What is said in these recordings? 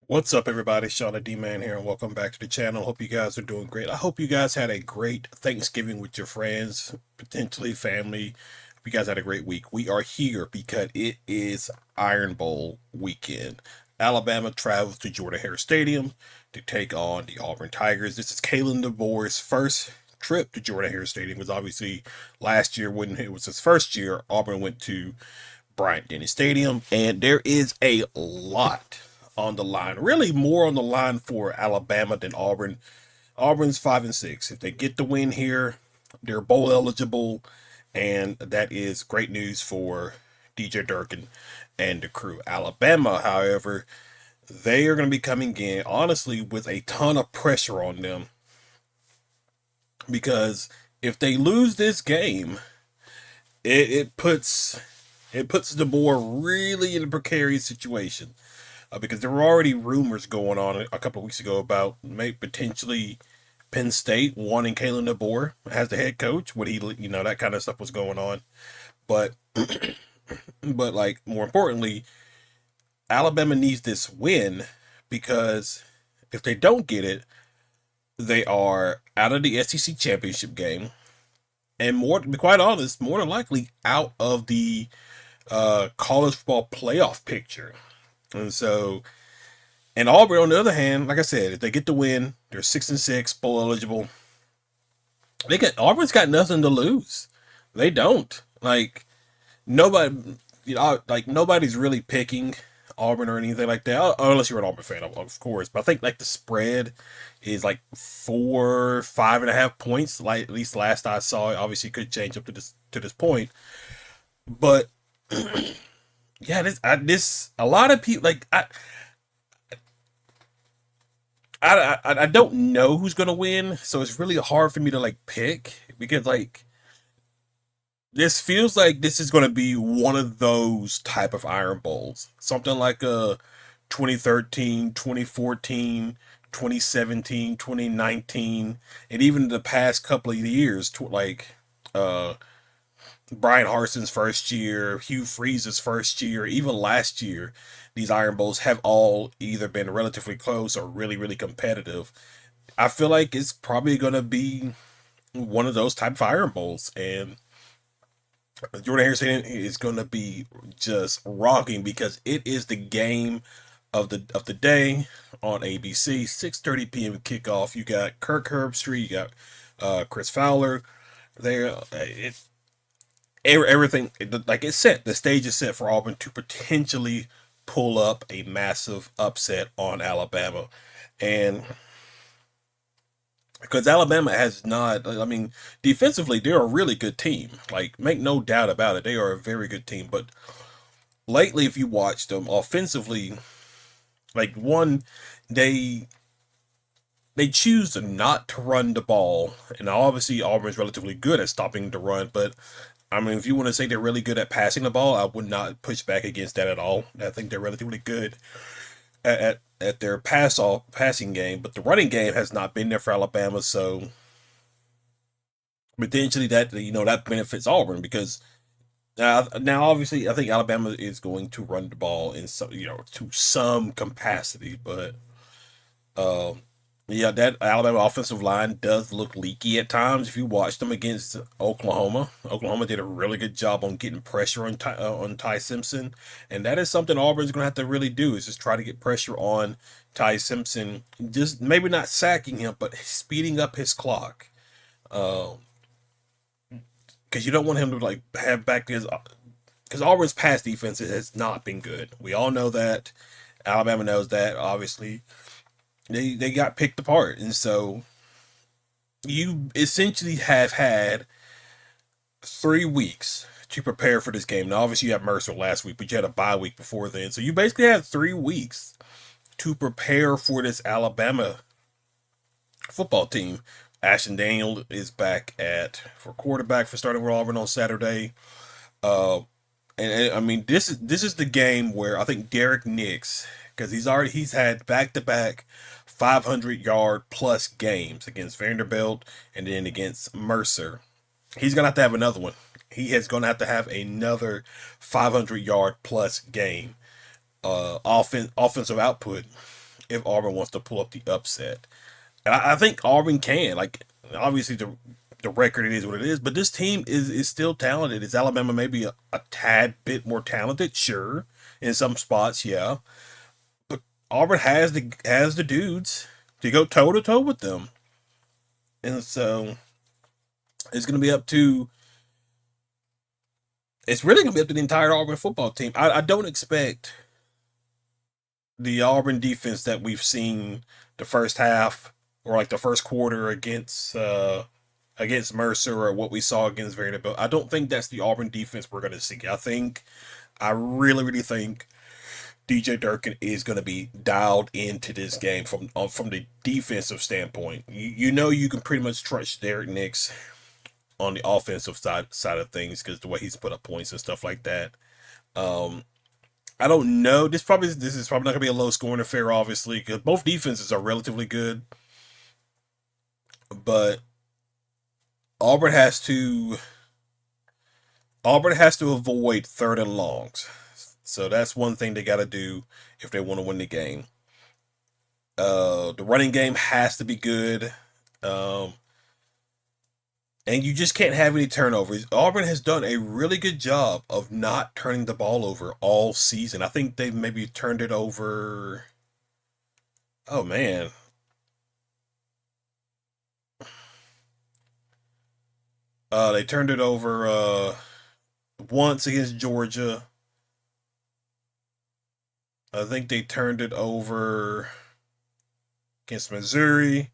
What's up, everybody? Sean the D-Man here, and welcome back to the channel. Hope you guys are doing great. I hope you guys had a great Thanksgiving with your friends, potentially family. Hope you guys had a great week. We are here because it is Iron Bowl weekend. Alabama travels to Jordan-hare Stadium to take on the Auburn Tigers. This is Kalen DeBoer's first trip to Jordan-hare Stadium. It was obviously last year when it was his first year. Auburn went to Bryant-Denny Stadium, and there is a lot on the line. Really, more on the line for Alabama than Auburn. Auburn's 5-6. If they get the win here, they're bowl eligible, and that is great news for DJ Durkin and the crew. Alabama, however, they are going to be coming in honestly with a ton of pressure on them because if they lose this game, it puts the board really in a precarious situation because there were already rumors going on a couple of weeks ago about maybe potentially Penn State wanting Kalen DeBoer as the head coach. Would he, that kind of stuff was going on. But, but like more importantly, Alabama needs this win because if they don't get it, they are out of the SEC championship game, and more to be quite honest, more than likely out of the college football playoff picture. And so, and Auburn, on the other hand, like I said, if they get the win, they're 6-6, bowl eligible. Auburn's got nothing to lose. They don't like nobody. Nobody's really picking Auburn or anything like that, unless you're an Auburn fan, of course. But I think like the spread is like 5.5 points. Like at least last I saw, it obviously could change up to this point. But yeah, this a lot of people like I don't know who's gonna win, so it's really hard for me to like pick because like this feels like this is gonna be one of those type of Iron Bowls, something like a 2013, 2014, 2017, 2019, and even the past couple of years, like uh Brian Harson's first year, Hugh Freeze's first year, even last year, these Iron Bowls have all either been relatively close or really, really competitive. I feel like it's probably going to be one of those type of Iron Bowls, and Jordan-hare Stadium is going to be just rocking because it is the game of the day on ABC. 6:30 p.m. kickoff. You got Kirk Herbstreit, you got Chris Fowler there. Everything like it's set. The stage is set for Auburn to potentially pull up a massive upset on Alabama, and because Alabama has not, I mean, defensively they're a really good team. Like make no doubt about it, they are a very good team. But lately, if you watch them offensively, like one, they they choose not to run the ball, and obviously Auburn's relatively good at stopping the run, but I mean, if you want to say they're really good at passing the ball, I would not push back against that at all. I think they're relatively good at their passing game, but the running game has not been there for Alabama. So potentially that benefits Auburn because now obviously I think Alabama is going to run the ball in some to some capacity, but um, yeah, that Alabama offensive line does look leaky at times. If you watch them against Oklahoma, Oklahoma did a really good job on getting pressure on Ty Simpson, and that is something Auburn's going to have to really do is just try to get pressure on Ty Simpson, just maybe not sacking him, but speeding up his clock, because you don't want him to like have back his because Auburn's pass defense has not been good. We all know that. Alabama knows that. Obviously, they got picked apart, and so you essentially have had 3 weeks to prepare for this game. Now, obviously, you had Mercer last week, but you had a bye week before then, so you basically had 3 weeks to prepare for this Alabama football team. Ashton Daniel is back at for quarterback for starting with Auburn on Saturday. Uh, and I mean, this is the game where I think Derek Nix, because he's had back to back 500-yard plus games against Vanderbilt and then against Mercer. He's gonna have to have another one. He is gonna have to have another 500-yard plus game. Offensive output. if Auburn wants to pull up the upset. And I think Auburn can. Like, obviously the record it is what it is, but this team is still talented. Is Alabama maybe a tad bit more talented? Sure, in some spots, yeah. But Auburn has the dudes to go toe to toe with them, and so it's going to be up to. It's really going to be up to the entire Auburn football team. I don't expect the Auburn defense that we've seen the first half or like the first quarter against Mercer or what we saw against Vanderbilt. I don't think that's the Auburn defense we're going to see. I really think DJ Durkin is going to be dialed into this game from the defensive standpoint. You know you can pretty much trust Derek Nix on the offensive side of things because the way he's put up points and stuff like that. Um, I don't know. This is probably not gonna be a low scoring affair, obviously, because both defenses are relatively good. But Auburn has to Auburn has to avoid third and longs. So that's one thing they got to do if they want to win the game. The running game has to be good. Um, and you just can't have any turnovers. Auburn has done a really good job of not turning the ball over all season. I think they've maybe turned it over. Oh man, they turned it over once against Georgia. I think they turned it over against Missouri,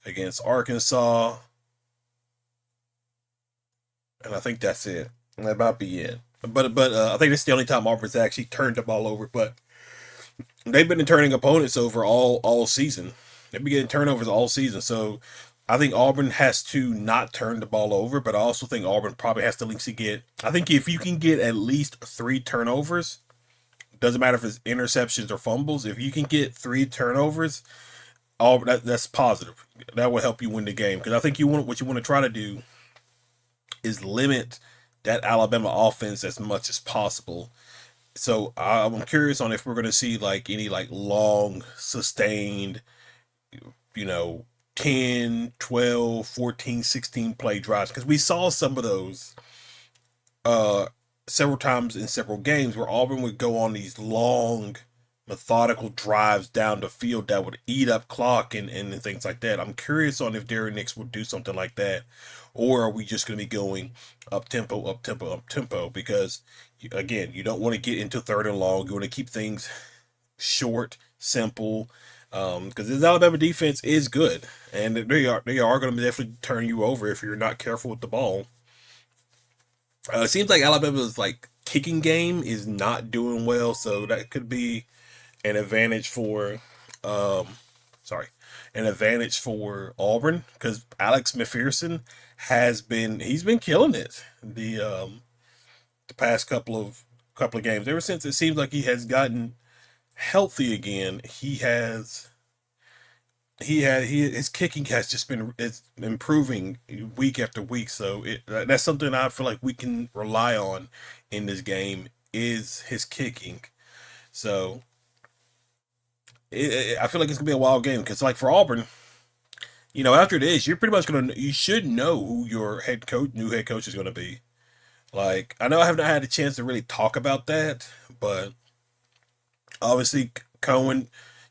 against Arkansas, and I think that's it. That might be it. But I think it's the only time Auburn's actually turned the ball over. But they've been turning opponents over all season. They've been getting turnovers all season. So I think Auburn has to not turn the ball over, but I also think Auburn probably has to at least get. I think if you can get at least three turnovers, doesn't matter if it's interceptions or fumbles. If you can get three turnovers, that's positive. That will help you win the game because I think what you want to try to do is limit that Alabama offense as much as possible. So I'm curious on if we're going to see like any like long sustained, you know, 10, 12, 14, 16 play drives because we saw some of those uh several times in several games where Auburn would go on these long methodical drives down the field that would eat up clock and things like that. I'm curious on if Darren Nix would do something like that, or are we just going to be going up tempo, up tempo, up tempo? Because again, you don't want to get into third and long. You want to keep things short, simple, because this Alabama defense is good, and they are going to definitely turn you over if you're not careful with the ball. It seems like Alabama's like kicking game is not doing well, so that could be an advantage for, um, sorry, an advantage for Auburn because Alex McPherson he's been killing it the past couple of games. Ever since it seems like he has gotten healthy again, his kicking has just been it's improving week after week. So that's something I feel like we can rely on in this game is his kicking. So I feel like it's gonna be a wild game because like for Auburn, after this you're pretty much you should know who your new head coach is gonna be. Like I know I have not had a chance to really talk about that, but obviously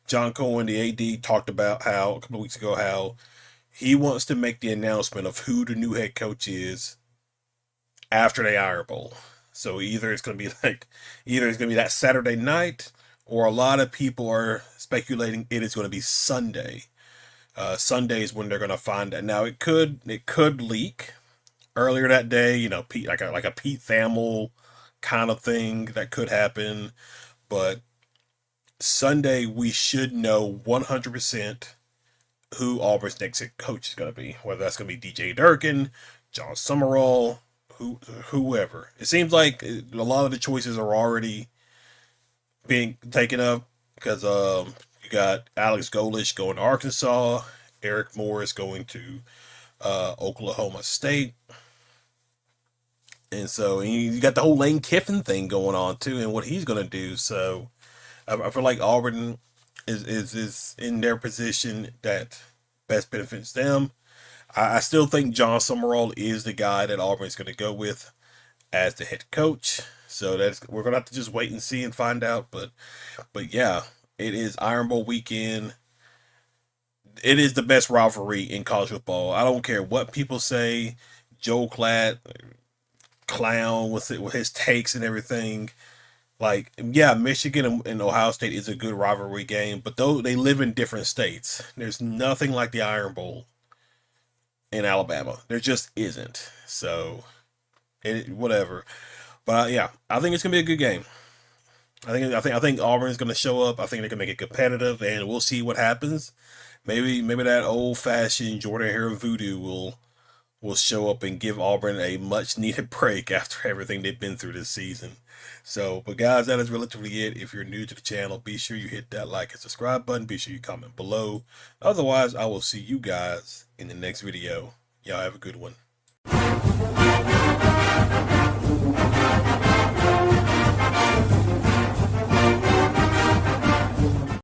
John Cohen, the AD, talked about how a couple of weeks ago how he wants to make the announcement of who the new head coach is after the Iron Bowl. So either it's gonna be that Saturday night, or a lot of people are speculating it is going to be Sunday. Sunday is when they're going to find it. Now it could leak earlier that day. Pete like a Pete Thamel kind of thing that could happen, but Sunday we should know 100% who Auburn's next head coach is going to be. Whether that's going to be DJ Durkin, John Summerall, whoever. It seems like a lot of the choices are already being taken up because you got Alex Golish going to Arkansas, Eric Morris going to Oklahoma State, and so you got the whole Lane Kiffin thing going on too, and what he's going to do. So I feel like Auburn. is in their position that best benefits them. I still think John Summerall is the guy that Auburn's going to go with as the head coach. So that's we're gonna have to just wait and see and find out. But yeah, it is Iron Bowl weekend. It is the best rivalry in college football. I don't care what people say. Joe Klatt, clown with his takes and everything. Like, yeah, Michigan and Ohio State is a good rivalry game, but though they live in different states, there's nothing like the Iron Bowl in Alabama. There just isn't. So, whatever. But yeah, I think it's gonna be a good game. I think Auburn's gonna show up. I think they're gonna make it competitive, and we'll see what happens. Maybe that old fashioned Jordan-hare voodoo will show up and give Auburn a much needed break after everything they've been through this season. So, but guys, that is relatively it. If you're new to the channel, be sure you hit that like and subscribe button. Be sure you comment below. Otherwise, I will see you guys in the next video. Y'all have a good one.